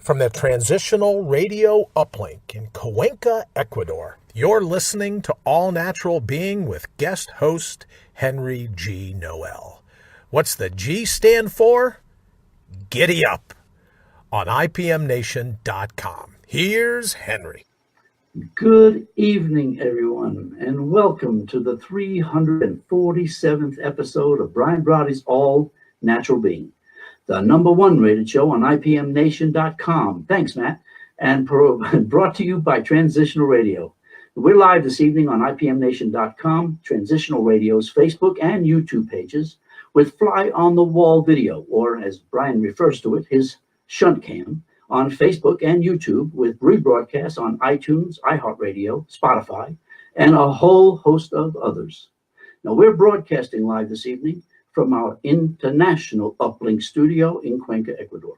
From the Transitional Radio Uplink in Cuenca, Ecuador, you're listening to All Natural Being with guest host Henry G. Noel. What's the G stand for? Giddy up on IPMNation.com. Here's Henry. Good evening, everyone, and welcome to the 347th episode of Brian Brody's All Natural Being, the #1 rated show on IPMNation.com. Thanks, Matt. And brought to you by Transitional Radio. We're live this evening on IPMNation.com, Transitional Radio's Facebook and YouTube pages, with Fly on the Wall video, or as Brian refers to it, his shunt cam, on Facebook and YouTube, with rebroadcasts on iTunes, iHeartRadio, Spotify, and a whole host of others. Now, we're broadcasting live this evening from our international uplink studio in Cuenca, Ecuador.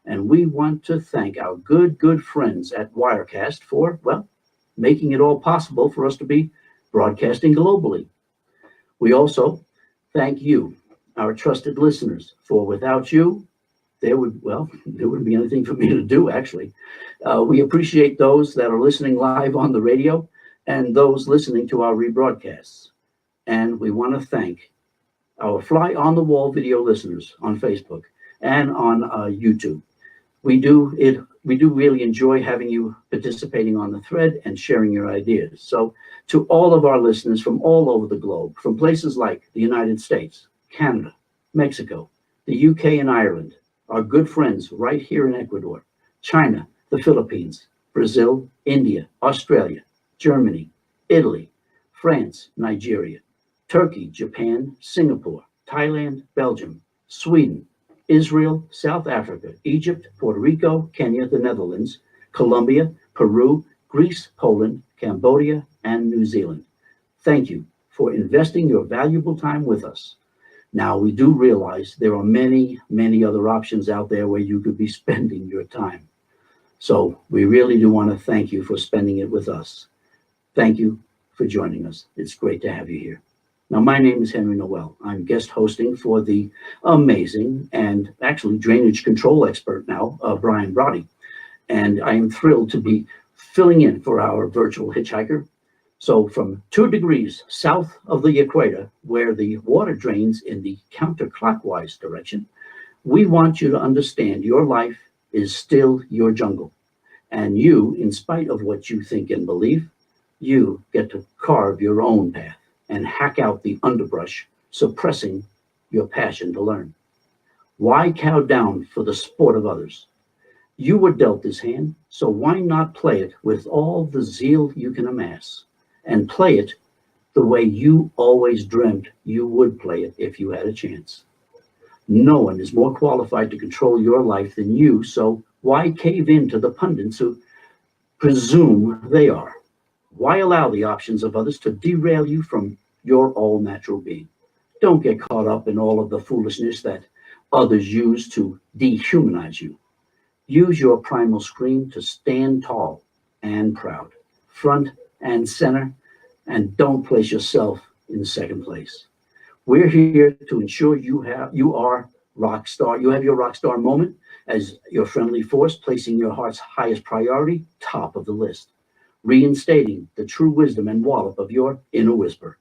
And we want to thank our good friends at Wirecast for, well, making it all possible for us to be broadcasting globally. We also thank you, our trusted listeners, for without you, there wouldn't be anything for me to do, actually. We appreciate those that are listening live on the radio and those listening to our rebroadcasts. And we want to thank our Fly on the Wall video listeners on Facebook and on YouTube. We do really enjoy having you participating on the thread and sharing your ideas. So to all of our listeners from all over the globe, from places like the United States, Canada, Mexico, the UK and Ireland, our good friends right here in Ecuador, China, the Philippines, Brazil, India, Australia, Germany, Italy, France, Nigeria, Turkey, Japan, Singapore, Thailand, Belgium, Sweden, Israel, South Africa, Egypt, Puerto Rico, Kenya, the Netherlands, Colombia, Peru, Greece, Poland, Cambodia, and New Zealand. Thank you for investing your valuable time with us. Now, we do realize there are many other options out there where you could be spending your time. So we really do want to thank you for spending it with us. Thank you for joining us. It's great to have you here. Now, my name is Henry Noel. I'm guest hosting for the amazing and actually drainage control expert now, Brian Brody. And I am thrilled to be filling in for our virtual hitchhiker. So from 2 degrees south of the equator, where the water drains in the counterclockwise direction, we want you to understand your life is still your jungle. And you, in spite of what you think and believe, you get to carve your own path and hack out the underbrush, suppressing your passion to learn. Why cow down for the sport of others? You were dealt this hand, so why not play it with all the zeal you can amass, and play it the way you always dreamt you would play it if you had a chance? No one is more qualified to control your life than you, so why cave in to the pundits who presume they are? Why allow the options of others to derail you from your all-natural being? Don't get caught up in all of the foolishness that others use to dehumanize you. Use your primal scream to stand tall and proud, front and center, and don't place yourself in second place. We're here to ensure you have your rock star moment as your friendly force, placing your heart's highest priority top of the list, reinstating the true wisdom and wallop of your inner whisper,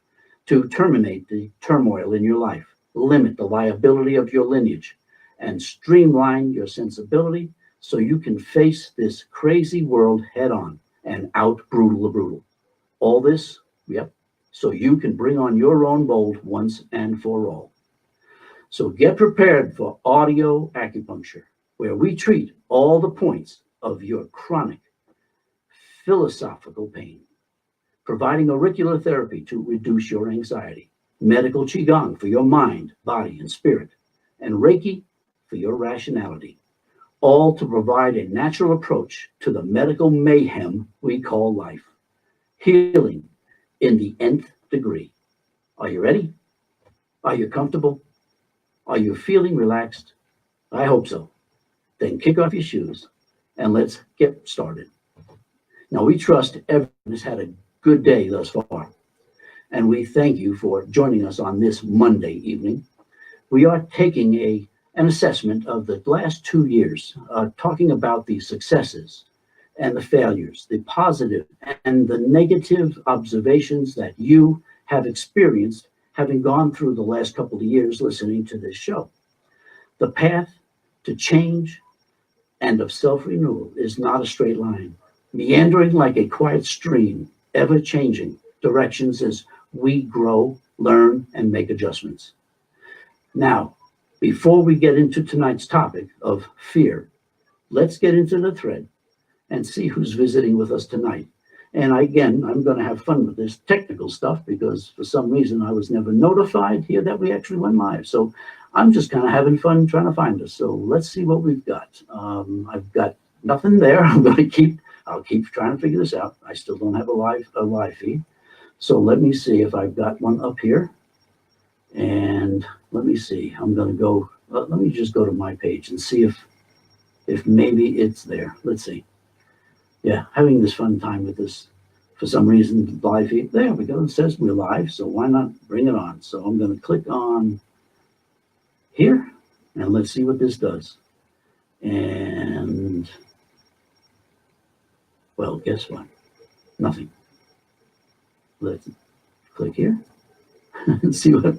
to terminate the turmoil in your life, limit the liability of your lineage, and streamline your sensibility so you can face this crazy world head on and out brutal the brutal. All this, so you can bring on your own mold once and for all. So get prepared for audio acupuncture, where we treat all the points of your chronic philosophical pain, providing auricular therapy to reduce your anxiety, medical qigong for your mind, body, and spirit, and Reiki for your rationality, all to provide a natural approach to the medical mayhem we call life. Healing in the nth degree. Are you ready? Are you comfortable? Are you feeling relaxed? I hope so. Then kick off your shoes and let's get started. Now, we trust everyone has had a good day thus far, and we thank you for joining us on this Monday evening. We are taking a an assessment of the last 2 years, talking about the successes and the failures, the positive and the negative observations that you have experienced having gone through the last couple of years listening to this show. The path to change and of self-renewal is not a straight line, meandering like a quiet stream, ever changing directions as we grow, learn, and make adjustments. Now, before we get into tonight's topic of fear, let's get into the thread and see who's visiting with us tonight. And again, I'm going to have fun with this technical stuff because for some reason I was never notified here that we actually went live. So I'm just kind of having fun trying to find us. So let's see what we've got. I've got nothing there. I'll keep trying to figure this out. I still don't have a live feed. So let me see if I've got one up here. And let me see. I'm going to go. Let me just go to my page and see if maybe it's there. Let's see. Yeah, having this fun time with this. For some reason, live feed. There we go. It says we're live, so why not bring it on? So I'm going to click on here, and let's see what this does. And, well, guess what? Nothing. Let's click here and see what.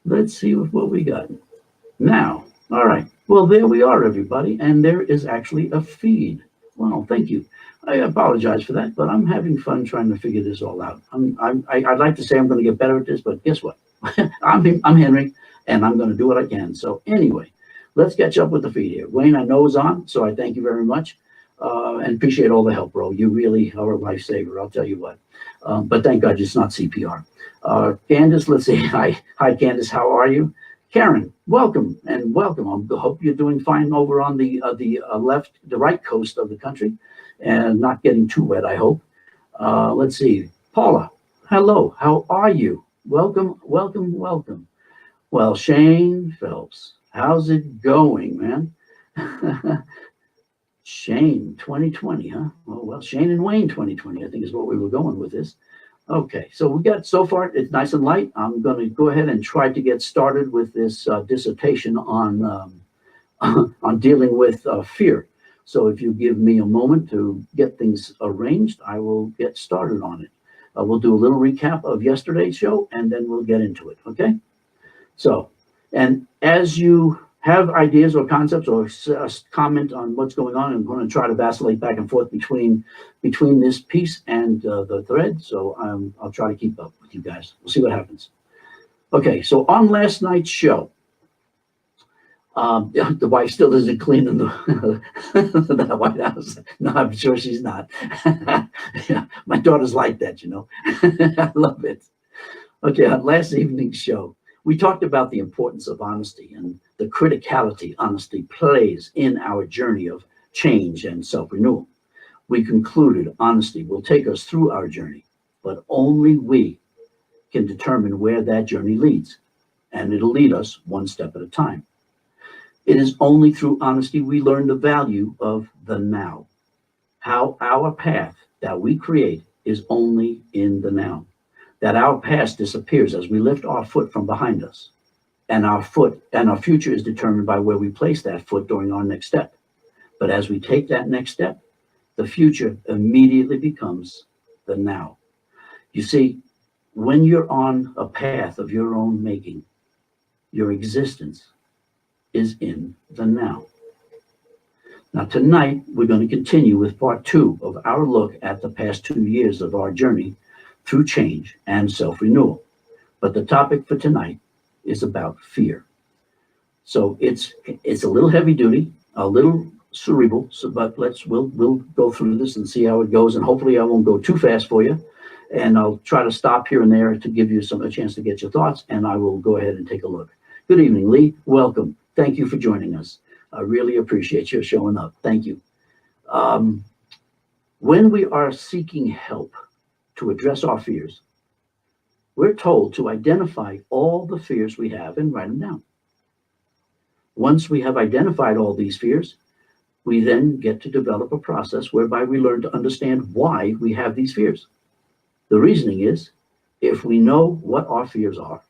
Let's see what we got. Now, all right. Well, there we are, everybody, and there is actually a feed. Well, thank you. I apologize for that, but I'm having fun trying to figure this all out. I'd like to say I'm going to get better at this, but guess what? I'm Henry, and I'm going to do what I can. So anyway, let's catch up with the feed here. Wayne, I know is on, so I thank you very much, and appreciate all the help, bro. You really are a lifesaver, I'll tell you what. But thank God it's not CPR. Candace, let's see. Hi, Candace. How are you? Karen, welcome and welcome. I hope you're doing fine over on the right coast of the country, and not getting too wet, I hope. Let's see. Paula, hello. How are you? Welcome, welcome, welcome. Well, Shane Phelps, how's it going, man? Shane, 2020, huh? Well, Shane and Wayne 2020, I think is what we were going with this. Okay, so we got, so far, it's nice and light. I'm going to go ahead and try to get started with this dissertation on on dealing with fear. So if you give me a moment to get things arranged, I will get started on it. We'll do a little recap of yesterday's show, and then we'll get into it, okay? So, and as you have ideas or concepts or comment on what's going on, I'm going to try to vacillate back and forth between this piece and the thread. So I'll try to keep up with you guys. We'll see what happens. Okay, so on last night's show, the wife still isn't cleaning the White House. No, I'm sure she's not. Yeah, my daughter's like that, you know. I love it. Okay, on last evening's show, we talked about the importance of honesty and the criticality honesty plays in our journey of change and self-renewal. We concluded honesty will take us through our journey, but only we can determine where that journey leads, and it'll lead us one step at a time. It is only through honesty we learn the value of the now, how our path that we create is only in the now, that our past disappears as we lift our foot from behind us, and our future is determined by where we place that foot during our next step. But as we take that next step, the future immediately becomes the now. You see, when you're on a path of your own making, your existence is in the now. Now, tonight, we're going to continue with part 2 of our look at the past 2 years of our journey through change and self-renewal. But the topic for tonight is about fear. So it's a little heavy duty, a little cerebral, but we'll go through this and see how it goes, and hopefully I won't go too fast for you. And I'll try to stop here and there to give you a chance to get your thoughts, and I will go ahead and take a look. Good evening, Lee. Welcome. Thank you for joining us. I really appreciate you showing up. Thank you. When we are seeking help to address our fears, we're told to identify all the fears we have and write them down. Once we have identified all these fears, we then get to develop a process whereby we learn to understand why we have these fears. The reasoning is, if we know what our fears are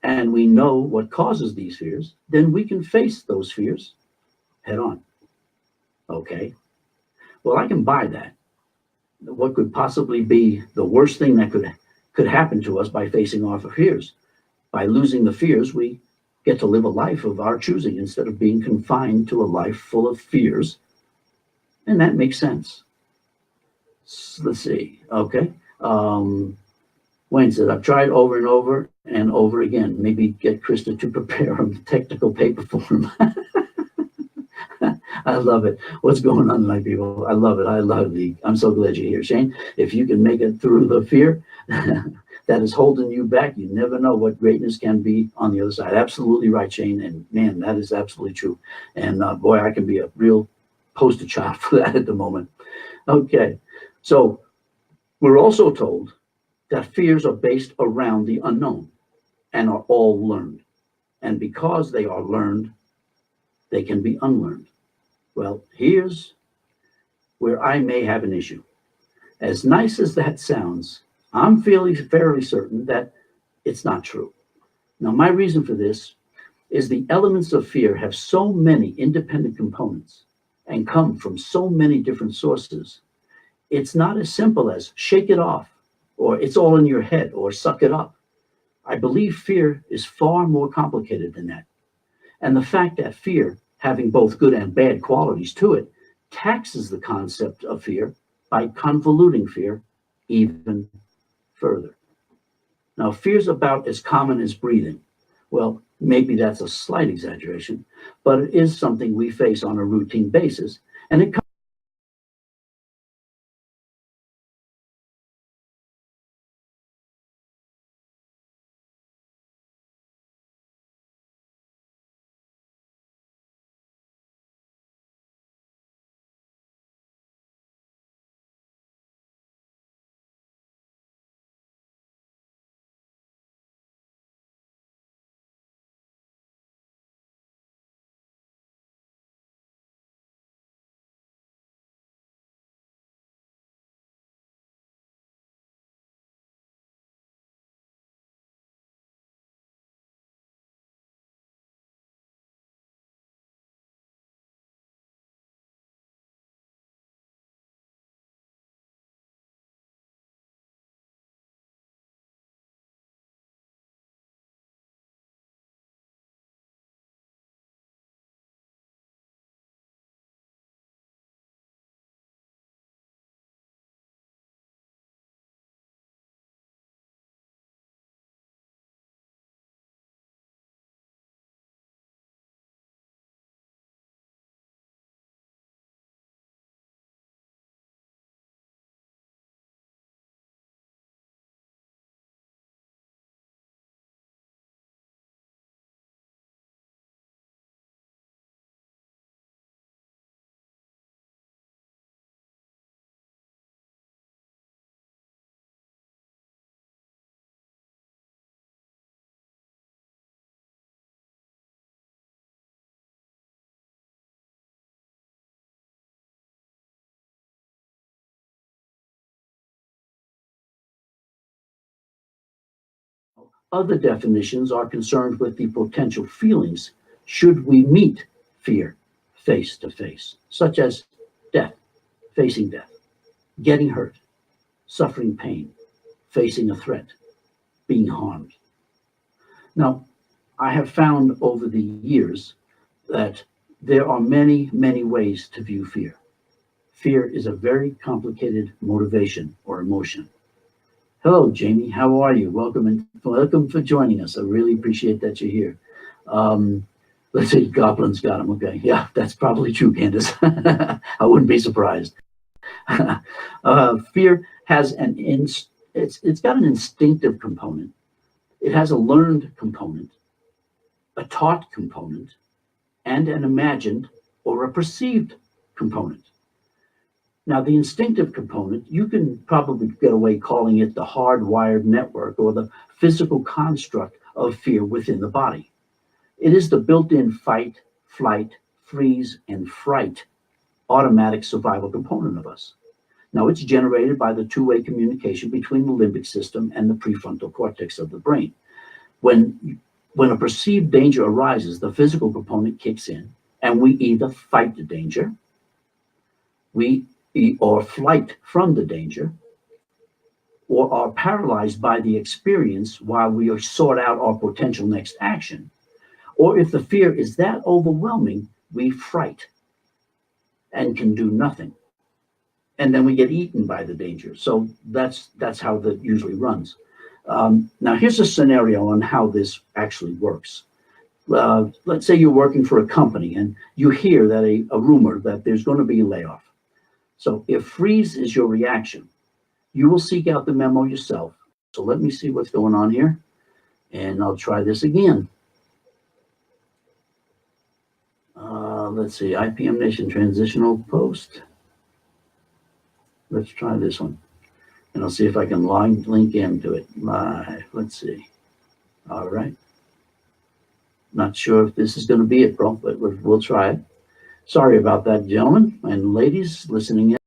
and we know what causes these fears, then we can face those fears head on. Okay, well, I can buy that. What could possibly be the worst thing that could happen to us by facing our fears? By losing the fears, we get to live a life of our choosing instead of being confined to a life full of fears. And that makes sense. Let's see. Okay. Wayne said, I've tried over and over and over again. Maybe get Krista to prepare a technical paper for him. I love it. What's going on, my people? I love it. I love it. I'm so glad you're here, Shane. If you can make it through the fear that is holding you back, you never know what greatness can be on the other side. Absolutely right, Shane. And man, that is absolutely true. And boy, I can be a real poster child for that at the moment. Okay. So we're also told that fears are based around the unknown and are all learned. And because they are learned, they can be unlearned. Well, here's where I may have an issue. As nice as that sounds, I'm fairly certain that it's not true. Now, my reason for this is the elements of fear have so many independent components and come from so many different sources. It's not as simple as shake it off, or it's all in your head, or suck it up. I believe fear is far more complicated than that. And the fact that fear, having both good and bad qualities to it, taxes the concept of fear by convoluting fear even further. Now, fear's about as common as breathing. Well, maybe that's a slight exaggeration, but it is something we face on a routine basis, and it other definitions are concerned with the potential feelings should we meet fear face to face, such as death, facing death, getting hurt, suffering pain, facing a threat, being harmed. Now, I have found over the years that there are many, many ways to view fear. Fear is a very complicated motivation or emotion. Hello, Jamie. How are you? Welcome for joining us. I really appreciate that you're here. Let's see, Goblin's got him. Okay, yeah, that's probably true, Candace. I wouldn't be surprised. Fear has it's got an instinctive component. It has a learned component, a taught component, and an imagined or a perceived component. Now, the instinctive component, you can probably get away calling it the hardwired network or the physical construct of fear within the body. It is the built-in fight, flight, freeze, and fright automatic survival component of us. Now, it's generated by the two-way communication between the limbic system and the prefrontal cortex of the brain. When When a perceived danger arises, the physical component kicks in, and we either fight the danger, or flight from the danger, or are paralyzed by the experience while we sort out our potential next action. Or if the fear is that overwhelming, we fright and can do nothing. And then we get eaten by the danger. So that's how that usually runs. Now, here's a scenario on how this actually works. Let's say you're working for a company and you hear that a rumor that there's going to be a layoff. So if freeze is your reaction, you will seek out the memo yourself. So let me see what's going on here. And I'll try this again. Let's see, IPM Nation Transitional Post. Let's try this one. And I'll see if I can link into it live. Let's see. All right. Not sure if this is going to be it, bro, but we'll try it. Sorry about that, gentlemen and ladies listening in.